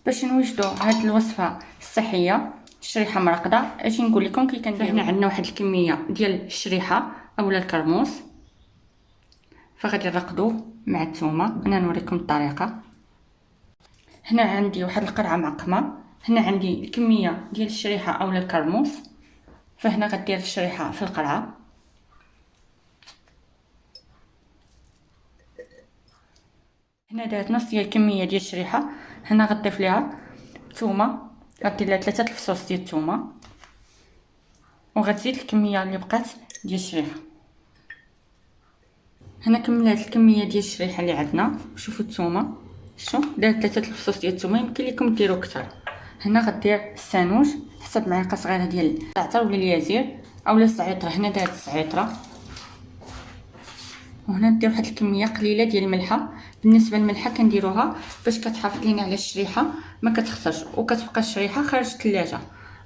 باش نوجدوا هاد الوصفه الصحيه الشريحه مرقده، اجي نقول لكم كي كندير. هنا عندنا واحد الكميه ديال الشريحه اولا الكرموس، فغادي نرقدوه مع الثومه. انا نوريكم الطريقه. هنا عندي واحد القرعه معقمه، هنا عندي الكميه ديال الشريحه اولا الكرموس، فهنا غدير الشريحه في القرعه. هنا دارت نص ديال الكميه ديال الشريحه. هنا غضيف ليها الثومه، غدير لها 3 الفصوص ديال الثومه، وغتزيد الكميه اللي بقات ديال الشريحه. هنا كملات الكميه ديال الشريحه اللي عندنا. شوفوا الثومه، شوف دارت 3 الفصوص ديال الثومه، يمكن لكم ديروا اكثر. هنا غدير السانوج حسب معلقه صغيره ديال الزعتر ولا اليازير اولا الزعتره. هنا دارت الزعتره. وهنا ندير واحد الكميه قليله ديال الملحه. بالنسبه للملحه كنديروها باش كتحافظ لينا على الشريحه ما كتخسرش وكتبقى الشريحه خارج الثلاجه.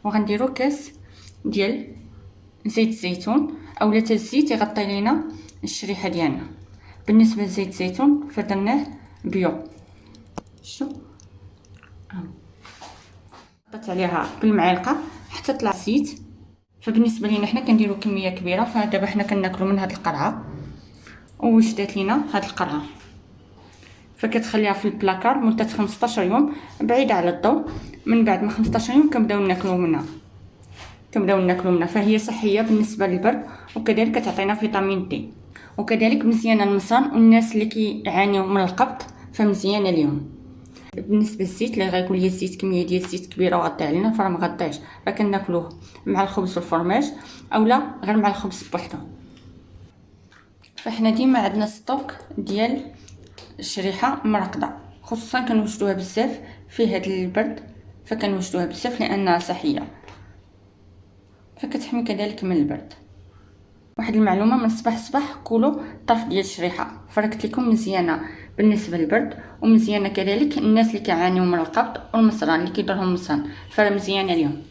وغنديروا كاس ديال زيت الزيتون اولا حتى الزيت يغطي لينا الشريحه ديالنا. بالنسبه لزيت الزيتون فدرناه بيو. شوف حطيت عليها بالمعلقه حتى طلع الزيت. فبالنسبه لينا حنا كنديروا كميه كبيره، فدابا حنا كناكلوا من هاد القرعه ووجدات لينا هاد القرعه. فكتخليها في البلاكار مده 15 يوم بعيده على الضوء. من بعد ما 15 يوم كنبداو ناكلوا منها. فهي صحيه بالنسبه للبرد، وكذلك كتعطينا فيتامين دي، وكذلك مزيانه للمصان والناس اللي كيعانيوا من القبض فمزيانه اليوم. بالنسبه للزيت اللي غايقول لي الزيت كميه ديال الزيت كبيره وغطي علينا، فراه ما غطيش، راه كناكلوه مع الخبز والفرماج اولا غير مع الخبز بوحدو. فاحنا ديما عندنا ستوك ديال الشريحه مرقده، خصوصا كنوجدوها بزاف في هذا البرد، فكنوجدوها بزاف لانها صحيه فكتحمي كذلك من البرد. واحد المعلومه، من الصباح كولوا طرف ديال الشريحه، فركت لكم مزيانه بالنسبه للبرد ومزيانه كذلك الناس اللي كيعانيوا من القبض والمصران اللي كيضرهم المصران، فراه مزيانه اليوم.